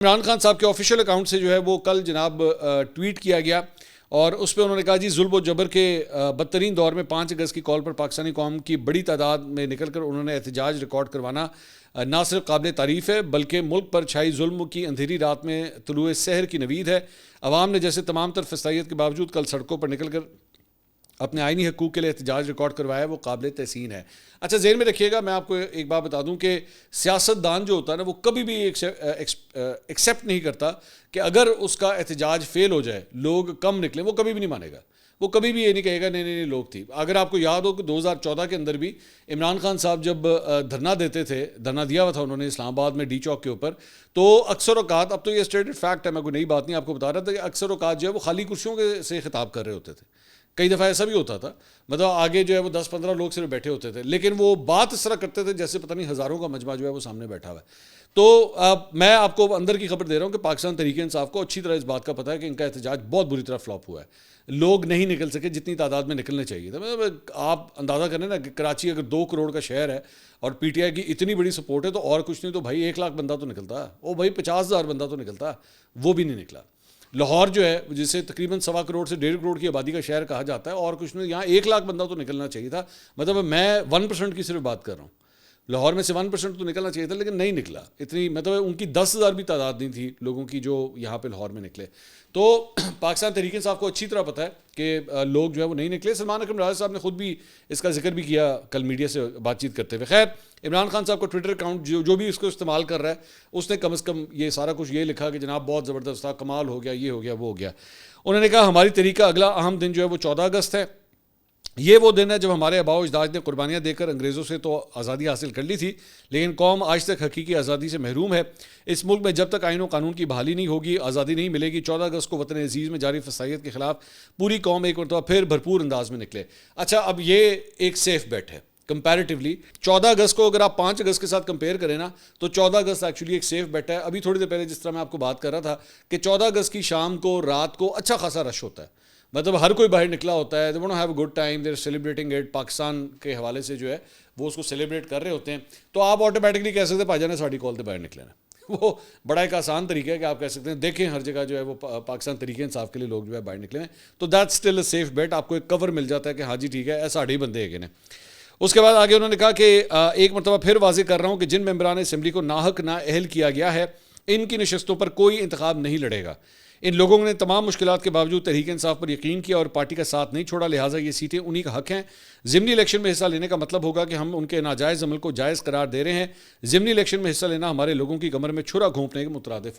इमरान खान साहब के official account से जो है वो कल जनाब ट्वीट किया गया और उस पर उन्होंने कहा जी जुल्म व जबर के बदतरीन दौर में 5 अगस्त की कॉल पर पाकिस्तानी कौम की बड़ी तादाद में निकलकर उन्होंने एहतजाज रिकॉर्ड करवाना ना सिर्फ काबिल तारीफ़ है बल्कि मुल्क पर छाई जुल्म की अंधेरी रात में तुलुए सहर की नवीद है। अवाम ने जैसे तमाम तर फसाइयत के बावजूद कल सड़कों पर निकल कर अपने आइनी हकूक़ के लिए एहतजाज रिकॉर्ड करवाया, वो काबिल तहसीन है। अच्छा ज़हन में रखिएगा, मैं आपको एक बात बता दूं कि सियासतदान जो होता है ना वो कभी भी एक्सेप्ट नहीं करता कि अगर उसका एहतजाज फेल हो जाए, लोग कम निकले, वो कभी भी नहीं मानेगा। वो कभी भी ये नहीं कहेगा नहीं नहीं नहीं लोग थी। अगर आपको याद हो कि 2014 के अंदर भी इमरान खान साहब जब धरना देते थे, धरना दिया हुआ था उन्होंने इस्लामाबाद में डी चौक के ऊपर, तो अक्सर औकात, अब तो ये स्टेटेड फैक्ट है, मैं कोई नई बात नहीं आपको बता रहा था, कि अक्सर औकात जो है वो खाली कुर्सियों से खिताब कर रहे होते थे। कई दफ़ा ऐसा भी होता था, मतलब आगे जो है वो 10-15 लोग सिर्फ बैठे होते थे, लेकिन वो बात इस तरह करते थे जैसे पता नहीं हज़ारों का मजमा जो है वो सामने बैठा हुआ है। तो मैं आपको अंदर की खबर दे रहा हूँ कि पाकिस्तान तहरीक इंसाफ को अच्छी तरह इस बात का पता है कि इनका एहतजाज बहुत बुरी तरह फ्लॉप हुआ है। लोग नहीं निकल सके जितनी तादाद में निकलने चाहिए था। मतलब आप अंदाज़ा करें ना कि कराची अगर 2 करोड़ का शहर है और पीटीआई की इतनी बड़ी सपोर्ट है, तो और कुछ नहीं तो भाई 1 लाख बंदा तो निकलता, ओ भाई 50,000 बंदा तो निकलता, वो भी नहीं निकला। लाहौर जो है जिसे तकरीबन 1.25 करोड़ से 1.5 करोड़ की आबादी का शहर कहा जाता है, और कुछ नहीं, यहाँ 1 लाख बंदा तो निकलना चाहिए था। मतलब मैं 1% की सिर्फ बात कर रहा हूँ, लाहौर में से 1% तो निकलना चाहिए था, लेकिन नहीं निकला। इतनी मतलब उनकी 10,000 भी तादाद नहीं थी लोगों की जो यहाँ पे लाहौर में निकले। तो पाकिस्तान तहरीक इंसाफ को अच्छी तरह पता है कि लोग जो है वो नहीं निकले। सलमान अकरम राजा साहब ने खुद भी इसका जिक्र भी किया कल मीडिया से बातचीत करते हुए। खैर, इमरान खान साहब को ट्विटर अकाउंट जो भी इसको इस्तेमाल कर रहा है, उसने कम से कम ये सारा कुछ ये लिखा कि जनाब बहुत ज़बरदस्त था, कमाल हो गया, ये हो गया, वो हो गया। उन्होंने कहा हमारी तहरीक का अगला अहम दिन जो है वो 14 अगस्त है। ये वो दिन है जब हमारे आबाओ अजदाद ने कुर्बानियाँ देकर अंग्रेज़ों से तो आज़ादी हासिल कर ली थी, लेकिन कौम आज तक हकीकी आज़ादी से महरूम है। इस मुल्क में जब तक आईन व कानून की बहाली नहीं होगी, आज़ादी नहीं मिलेगी। 14 अगस्त को वतन अजीज़ में जारी फसाइयत के खिलाफ पूरी कौम एक मरतबा फिर भरपूर अंदाज में निकले। अच्छा, अब ये एक सेफ बेट है कंपैरेटिवली। 14 अगस्त को अगर आप 5 अगस्त के साथ कंपेयर करें ना, तो 14 अगस्त एक्चुअली एक सेफ बेट है। अभी थोड़ी देर पहले जिस तरह मैं आपको बात कर रहा था कि 14 अगस्त की शाम को, रात को अच्छा खासा रश होता है, मतलब हर कोई बाहर निकला होता है, they want to have a good time, they are celebrating it. Pakistan के हवाले से जो है वो उसको सेलिब्रेट कर रहे होते हैं। तो आप ऑटोमेटिकली कह सकते हैं भाईजान ने साड़ी कॉल से बाहर निकले ना। वो बड़ा एक आसान तरीका है कि आप कह सकते हैं देखें हर जगह जो है वो पाकिस्तान तरीके इंसाफ के लिए लोग जो है बाहर निकले हैं। तो that's still a safe bet. आपको एक कवर मिल जाता है कि हाँ जी ठीक है, ऐसा ही बंदे है। उसके बाद आगे उन्होंने कहा कि एक मरतबा फिर वाज़ेह कर रहा हूँ कि जिन मेंबरान असम्बली को नाहक नाअहल किया गया है, इनकी नशस्तों पर कोई इंतखाब नहीं लड़ेगा। इन लोगों ने तमाम मुश्किलात के बावजूद तहरीक इंसाफ पर यकीन किया और पार्टी का साथ नहीं छोड़ा, लिहाजा ये सीटें उन्हीं का हक हैं। ज़िमनी इलेक्शन में हिस्सा लेने का मतलब होगा कि हम उनके नाजायज़ अमल को जायज़ करार दे रहे हैं। ज़िमनी इलेक्शन में हिस्सा लेना हमारे लोगों की कमर में छुरा घोंपने के मुतरादिफ होगा।